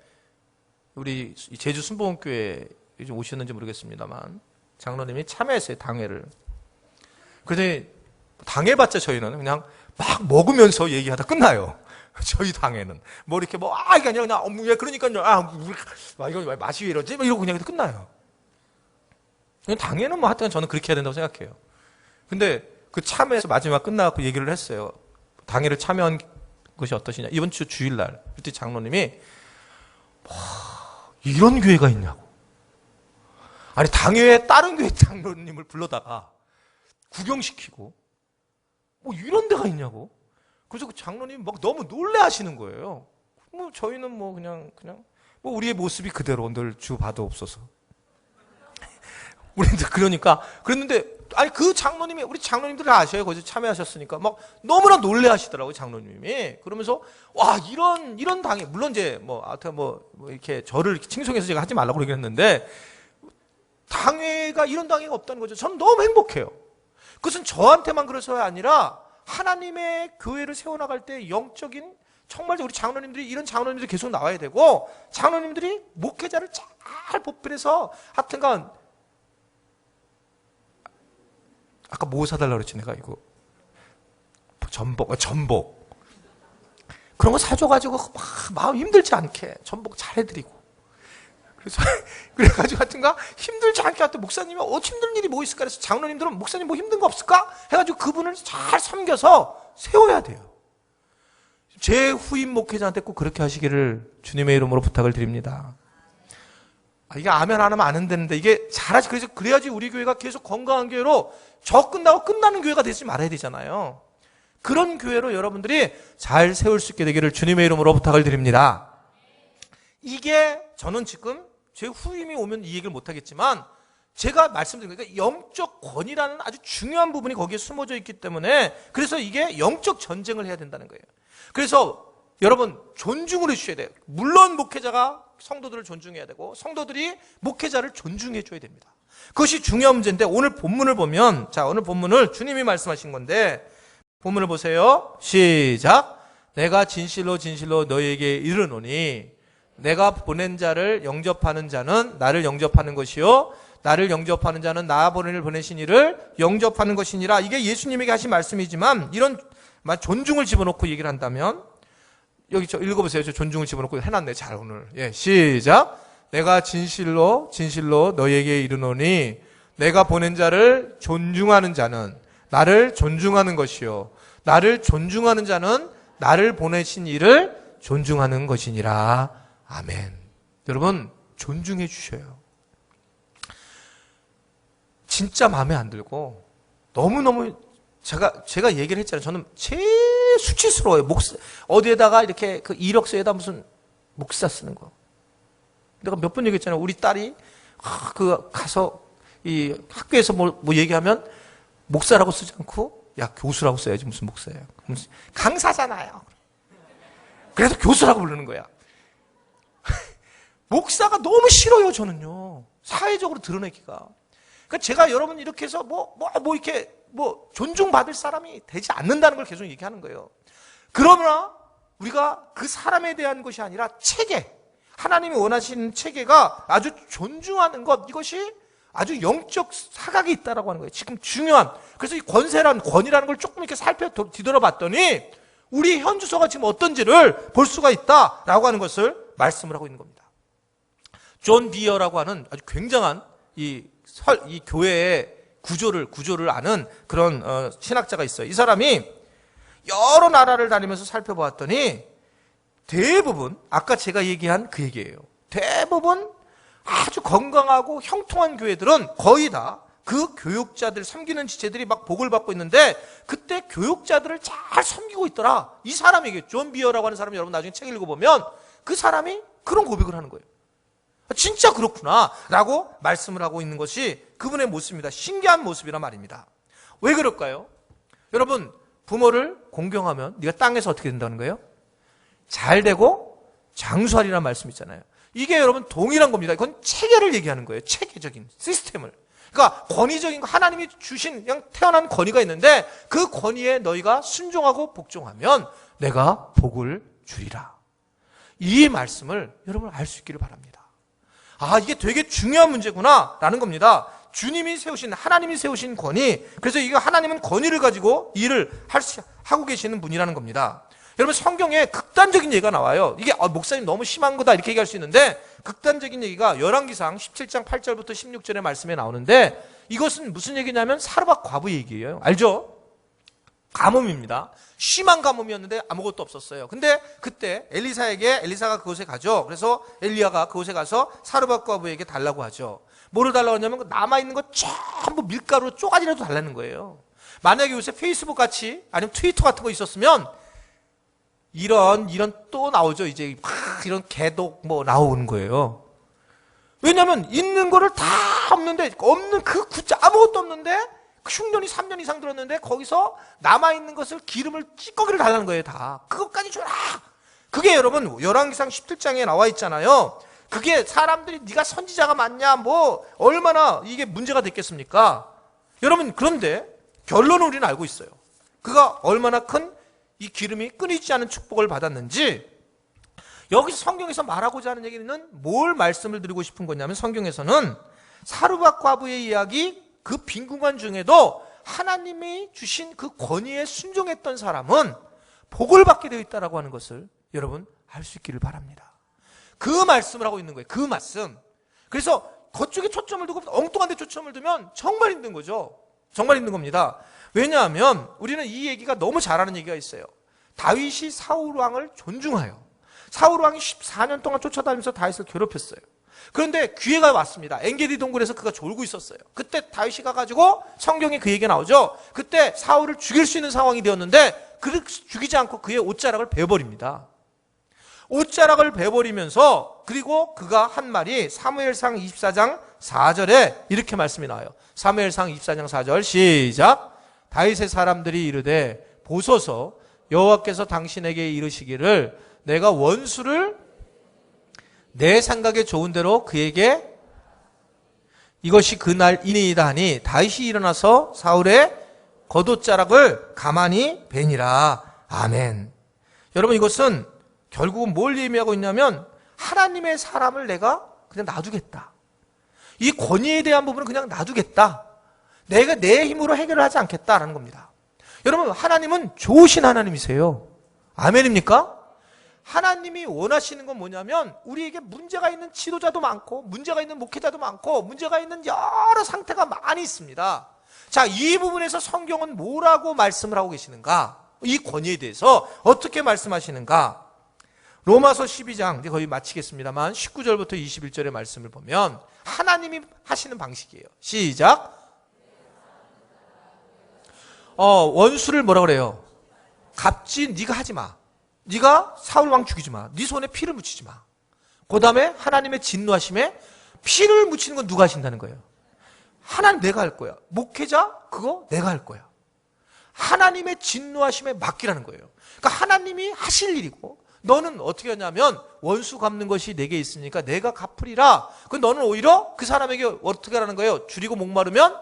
우리 제주 순복음교회 좀 오셨는지 모르겠습니다만 장로님이 참여했어요. 당회를. 그런데 당회봤자 저희는 그냥 막 먹으면서 얘기하다 끝나요. 저희 당회는 뭐 이렇게 이게 아니라 그냥 왜 그러니까요. 이거 왜 맛이 왜 이러지? 이러고 그냥 끝나요. 당회는 하여튼 저는 그렇게 해야 된다고 생각해요. 근데 그 참여해서 마지막 끝나고 얘기를 했어요. 당회를 참여한 것이 어떠시냐. 이번 주 주일날 그때 장로님이 이런 교회가 있냐고. 아니 당회에 다른 교회 장로님을 불러다가 구경시키고 이런 데가 있냐고. 그래서 그 장로님이 막 너무 놀래하시는 거예요. 저희는 그냥 우리의 모습이 그대로 늘 주 봐도 없어서. 우리는 그러니까 그랬는데 그 장로님이 우리 장로님들 다 아셔요. 거기서 참여하셨으니까 막 너무나 놀래하시더라고요, 장로님이. 그러면서 이런 당회 물론 이제 이렇게 저를 이렇게 칭송해서 제가 하지 말라고 그러겠는데 당회가 이런 당회가 없다는 거죠. 저는 너무 행복해요. 그것은 저한테만 그래서가 아니라 하나님의 교회를 세워나갈 때 영적인 정말 우리 장로님들이 이런 장로님들이 계속 나와야 되고 장로님들이 목회자를 잘 보필해서 하여튼간 아까 뭐 사달라고 그랬지 내가 이거 전복 그런 거 사줘가지고 막 마음 힘들지 않게 전복 잘해드리고 그래가지고 하여튼가 힘들지 않게 하여튼 목사님이 힘든 일이 뭐 있을까 그래서 장로님들은 목사님 뭐 힘든 거 없을까 해가지고 그분을 잘 섬겨서 세워야 돼요. 제 후임 목회자한테 꼭 그렇게 하시기를 주님의 이름으로 부탁을 드립니다. 이게 아멘 안 하면 안 된다는데 이게 잘하지. 그래야지 우리 교회가 계속 건강한 교회로 저 끝나고 끝나는 교회가 되지 말아야 되잖아요. 그런 교회로 여러분들이 잘 세울 수 있게 되기를 주님의 이름으로 부탁을 드립니다. 이게 저는 지금 제 후임이 오면 이 얘기를 못 하겠지만 제가 말씀드린 거니까 영적 권위라는 아주 중요한 부분이 거기에 숨어져 있기 때문에 그래서 이게 영적 전쟁을 해야 된다는 거예요. 그래서 여러분 존중을 해주셔야 돼요. 물론 목회자가 성도들을 존중해야 되고 성도들이 목회자를 존중해 줘야 됩니다. 그것이 중요한 문제인데 오늘 본문을 보면 자 오늘 본문을 주님이 말씀하신 건데 본문을 보세요. 시작. 내가 진실로 진실로 너희에게 이르노니 내가 보낸 자를 영접하는 자는 나를 영접하는 것이요 나를 영접하는 자는 나 보내신 이를 영접하는 것이니라. 이게 예수님에게 하신 말씀이지만 이런 존중을 집어넣고 얘기를 한다면 여기 저 읽어보세요. 저 존중을 집어넣고 해놨네. 잘 오늘. 예, 시작. 내가 진실로 진실로 너희에게 이르노니 내가 보낸 자를 존중하는 자는 나를 존중하는 것이요 나를 존중하는 자는 나를 보내신 이를 존중하는 것이니라. 아멘. 여러분 존중해 주셔요. 진짜 마음에 안 들고 너무너무 제가 얘기를 했잖아요. 저는 제일 수치스러워요. 어디에다가 이렇게 그 이력서에다 무슨 목사 쓰는 거. 내가 몇 번 얘기했잖아요. 우리 딸이 가서 이 학교에서 뭐 얘기하면 목사라고 쓰지 않고 야 교수라고 써야지 무슨 목사예요. 강사잖아요. 그래서 교수라고 부르는 거야. 목사가 너무 싫어요. 저는요. 사회적으로 드러내기가. 그러니까 제가 여러분 이렇게 해서 이렇게 존중받을 사람이 되지 않는다는 걸 계속 얘기하는 거예요. 그러나 우리가 그 사람에 대한 것이 아니라 체계, 하나님이 원하시는 체계가 아주 존중하는 것, 이것이 아주 영적 사각이 있다라고 하는 거예요. 지금 중요한. 그래서 이 권위라는 걸 조금 이렇게 뒤돌아봤더니 우리 현주소가 지금 어떤지를 볼 수가 있다라고 하는 것을 말씀을 하고 있는 겁니다. 존 비어라고 하는 아주 굉장한 이 교회의 구조를 아는 그런 신학자가 있어요. 이 사람이 여러 나라를 다니면서 살펴보았더니 대부분 아까 제가 얘기한 그 얘기예요. 대부분 아주 건강하고 형통한 교회들은 거의 다 그 교육자들 섬기는 지체들이 막 복을 받고 있는데 그때 교육자들을 잘 섬기고 있더라. 이 사람에게 존 비어라고 하는 사람이 여러분 나중에 책 읽어보면 그 사람이 그런 고백을 하는 거예요. 진짜 그렇구나 라고 말씀을 하고 있는 것이 그분의 모습입니다. 신기한 모습이란 말입니다. 왜 그럴까요? 여러분 부모를 공경하면 네가 땅에서 어떻게 된다는 거예요? 잘 되고 장수하리라는 말씀 있잖아요. 이게 여러분 동일한 겁니다. 이건 체계를 얘기하는 거예요. 체계적인 시스템을. 그러니까 권위적인 거 하나님이 주신 그냥 태어난 권위가 있는데 그 권위에 너희가 순종하고 복종하면 내가 복을 주리라. 이 말씀을 여러분 알 수 있기를 바랍니다. 이게 되게 중요한 문제구나 라는 겁니다. 하나님이 세우신 권위. 그래서 이거 하나님은 권위를 가지고 일을 하고 계시는 분이라는 겁니다. 여러분 성경에 극단적인 얘기가 나와요. 이게 목사님 너무 심한 거다 이렇게 얘기할 수 있는데 극단적인 얘기가 열왕기상 17장 8절부터 16절의 말씀에 나오는데 이것은 무슨 얘기냐면 사르밧 과부 얘기예요. 알죠? 가뭄입니다. 심한 가뭄이었는데 아무것도 없었어요. 근데 그때 엘리사가 그곳에 가죠. 그래서 엘리야가 그곳에 가서 사르밧 과부에게 달라고 하죠. 뭐를 달라고 하냐면 남아있는 거 전부 밀가루로 쪼가지라도 달라는 거예요. 만약에 요새 페이스북 같이 아니면 트위터 같은 거 있었으면 이런 또 나오죠. 이제 막 이런 개독 나오는 거예요. 왜냐면 있는 거를 다 없는데 없는 그 굿즈 아무것도 없는데 흉년이 3년 이상 들었는데 거기서 남아있는 것을 기름을 찌꺼기를 달라는 거예요. 다 그것까지 줘라. 그게 여러분 열왕기상 17장에 나와 있잖아요. 그게 사람들이 네가 선지자가 맞냐 얼마나 이게 문제가 됐겠습니까? 여러분 그런데 결론은 우리는 알고 있어요. 그가 얼마나 큰 이 기름이 끊이지 않은 축복을 받았는지. 여기서 성경에서 말하고자 하는 얘기는 뭘 말씀을 드리고 싶은 거냐면 성경에서는 사르밧 과부의 이야기 그 빈궁한 중에도 하나님이 주신 그 권위에 순종했던 사람은 복을 받게 되어 있다라고 하는 것을 여러분 알 수 있기를 바랍니다. 그 말씀을 하고 있는 거예요. 그 말씀. 그래서 그쪽에 초점을 두고 엉뚱한 데 초점을 두면 정말 힘든 거죠. 정말 힘든 겁니다. 왜냐하면 우리는 이 얘기가 너무 잘하는 얘기가 있어요. 다윗이 사울 왕을 존중하여 사울 왕이 14년 동안 쫓아다니면서 다윗을 괴롭혔어요. 그런데 기회가 왔습니다. 엔게디 동굴에서 그가 졸고 있었어요. 그때 다윗이 가가지고 성경에 그 얘기가 나오죠. 그때 사울을 죽일 수 있는 상황이 되었는데 그를 죽이지 않고 그의 옷자락을 베어버립니다. 옷자락을 베어버리면서 그리고 그가 한 말이 사무엘상 24장 4절에 이렇게 말씀이 나와요. 사무엘상 24장 4절 시작. 다윗의 사람들이 이르되 보소서 여호와께서 당신에게 이르시기를 내가 원수를 내 생각에 좋은 대로 그에게 이것이 그날이니이다 하니 다윗이 일어나서 사울의 겉옷자락을 가만히 베니라. 아멘. 여러분 이것은 결국은 뭘 의미하고 있냐면 하나님의 사람을 내가 그냥 놔두겠다. 이 권위에 대한 부분은 그냥 놔두겠다. 내가 내 힘으로 해결을 하지 않겠다라는 겁니다. 여러분 하나님은 좋으신 하나님이세요. 아멘입니까? 하나님이 원하시는 건 뭐냐면 우리에게 문제가 있는 지도자도 많고 문제가 있는 목회자도 많고 문제가 있는 여러 상태가 많이 있습니다. 자, 이 부분에서 성경은 뭐라고 말씀을 하고 계시는가? 이 권위에 대해서 어떻게 말씀하시는가? 로마서 12장 이제 거의 마치겠습니다만 19절부터 21절의 말씀을 보면 하나님이 하시는 방식이에요. 시작. 원수를 뭐라 그래요? 갚지 네가 하지 마. 네가 사울 왕 죽이지 마. 네 손에 피를 묻히지 마. 그 다음에 하나님의 진노하심에 피를 묻히는 건 누가 하신다는 거예요? 하나님 내가 할 거야. 목회자 그거 내가 할 거야. 하나님의 진노하심에 맡기라는 거예요. 그러니까 하나님이 하실 일이고 너는 어떻게 하냐면 원수 갚는 것이 내게 있으니까 내가 갚으리라. 그 너는 오히려 그 사람에게 어떻게 하라는 거예요? 줄이고 목마르면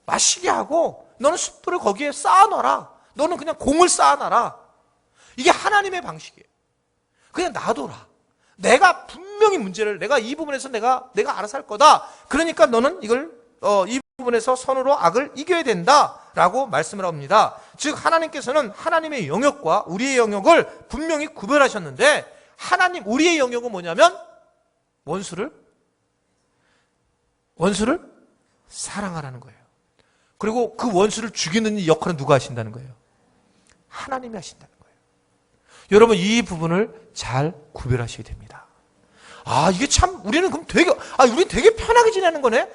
마시게 하고 너는 숯불을 거기에 쌓아놔라. 너는 그냥 공을 쌓아놔라. 이게 하나님의 방식이에요. 그냥 놔둬라. 내가 분명히 문제를 내가 이 부분에서 내가 알아서 할 거다. 그러니까 너는 이걸 이 부분에서 선으로 악을 이겨야 된다라고 말씀을 합니다. 즉 하나님께서는 하나님의 영역과 우리의 영역을 분명히 구별하셨는데 하나님 우리의 영역은 뭐냐면 원수를 사랑하라는 거예요. 그리고 그 원수를 죽이는 이 역할은 누가 하신다는 거예요? 하나님이 하신다는 거예요. 여러분 이 부분을 잘 구별하셔야 됩니다. 아 이게 참 우리는 그럼 우리는 되게 편하게 지내는 거네.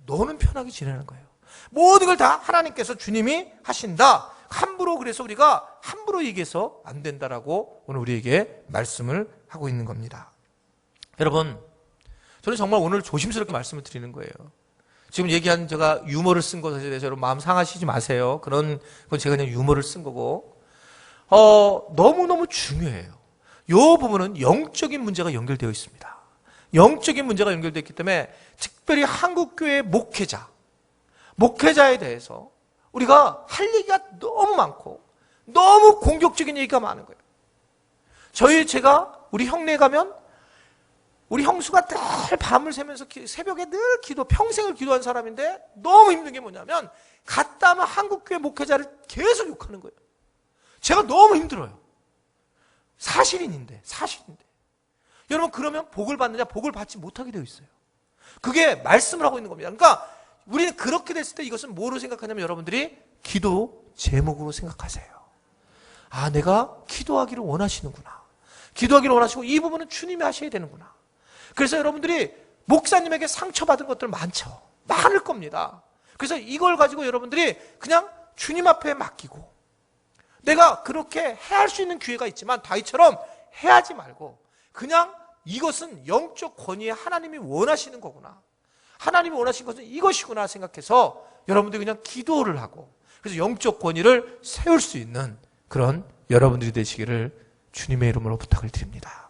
너는 편하게 지내는 거예요. 모든 걸 다 하나님께서 주님이 하신다. 함부로 그래서 우리가 함부로 얘기해서 안 된다라고 오늘 우리에게 말씀을 하고 있는 겁니다. 여러분 저는 정말 오늘 조심스럽게 말씀을 드리는 거예요. 지금 얘기한 제가 유머를 쓴 것에 대해서 여러분 마음 상하시지 마세요. 그런 건 제가 그냥 유머를 쓴 거고 너무너무 중요해요. 이 부분은 영적인 문제가 연결되어 있습니다. 영적인 문제가 연결되어 있기 때문에 특별히 한국교회 목회자에 대해서 우리가 할 얘기가 너무 많고 너무 공격적인 얘기가 많은 거예요. 제가 우리 형네에 가면 우리 형수가 늘 밤을 새면서 새벽에 늘 평생을 기도한 사람인데 너무 힘든 게 뭐냐면 갔다 하면 한국교회 목회자를 계속 욕하는 거예요. 제가 너무 힘들어요. 사실인데. 여러분 그러면 복을 받느냐? 복을 받지 못하게 되어 있어요. 그게 말씀을 하고 있는 겁니다. 그러니까 우리는 그렇게 됐을 때 이것은 뭐로 생각하냐면 여러분들이 기도 제목으로 생각하세요. 아 내가 기도하기를 원하시는구나. 기도하기를 원하시고 이 부분은 주님이 하셔야 되는구나. 그래서 여러분들이 목사님에게 상처받은 것들 많을 겁니다. 그래서 이걸 가지고 여러분들이 그냥 주님 앞에 맡기고 내가 그렇게 해할 수 있는 기회가 있지만 다윗처럼 해하지 말고 그냥 이것은 영적 권위에 하나님이 원하시는 거구나. 하나님이 원하신 것은 이것이구나 생각해서 여러분들이 그냥 기도를 하고 그래서 영적 권위를 세울 수 있는 그런 여러분들이 되시기를 주님의 이름으로 부탁을 드립니다.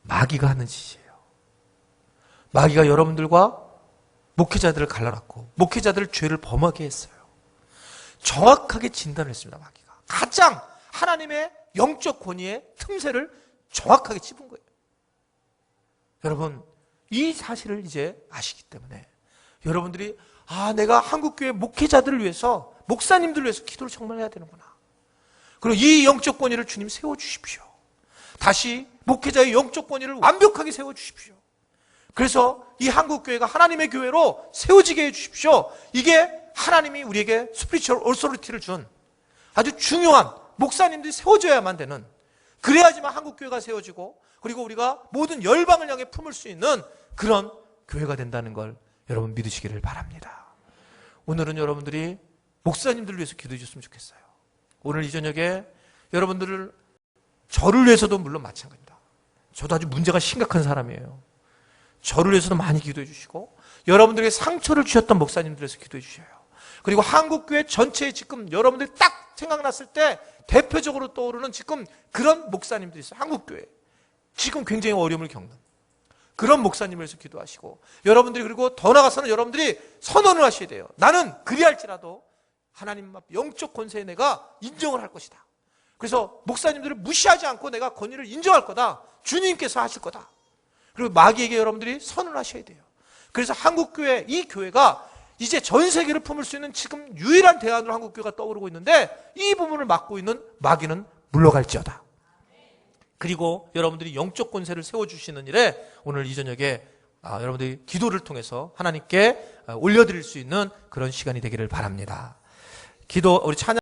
마귀가 하는 짓이에요. 마귀가 여러분들과 목회자들을 갈라놨고 목회자들을 죄를 범하게 했어요. 정확하게 진단을 했습니다. 마귀가 가장 하나님의 영적 권위의 틈새를 정확하게 찝은 거예요. 여러분 이 사실을 이제 아시기 때문에 여러분들이 내가 한국교회 목회자들을 위해서 목사님들을 위해서 기도를 정말 해야 되는구나. 그리고 이 영적 권위를 주님 세워주십시오. 다시 목회자의 영적 권위를 완벽하게 세워주십시오. 그래서 이 한국교회가 하나님의 교회로 세워지게 해주십시오. 이게 하나님이 우리에게 스피리추얼 오소리티를 준 아주 중요한 목사님들이 세워줘야만 되는, 그래야지만 한국교회가 세워지고 그리고 우리가 모든 열방을 향해 품을 수 있는 그런 교회가 된다는 걸 여러분 믿으시기를 바랍니다. 오늘은 여러분들이 목사님들을 위해서 기도해 주셨으면 좋겠어요. 오늘 이 저녁에 여러분들을, 저를 위해서도 물론 마찬가지입니다. 저도 아주 문제가 심각한 사람이에요. 저를 위해서도 많이 기도해 주시고 여러분들에게 상처를 주셨던 목사님들에서 기도해 주셔요. 그리고 한국교회 전체에 지금 여러분들이 딱 생각났을 때 대표적으로 떠오르는 지금 그런 목사님들이 있어요. 한국교회 지금 굉장히 어려움을 겪는 그런 목사님을 위해서 기도하시고, 여러분들이 그리고 더 나아가서는 여러분들이 선언을 하셔야 돼요. 나는 그리할지라도 하나님 앞 영적 권세에 내가 인정을 할 것이다. 그래서 목사님들을 무시하지 않고 내가 권위를 인정할 거다. 주님께서 하실 거다. 그리고 마귀에게 여러분들이 선언을 하셔야 돼요. 그래서 한국교회, 이 교회가 이제 전 세계를 품을 수 있는 지금 유일한 대안으로 한국교회가 떠오르고 있는데, 이 부분을 막고 있는 마귀는 물러갈지어다. 그리고 여러분들이 영적 권세를 세워주시는 일에 오늘 이 저녁에 여러분들이 기도를 통해서 하나님께 올려드릴 수 있는 그런 시간이 되기를 바랍니다. 기도, 우리 찬양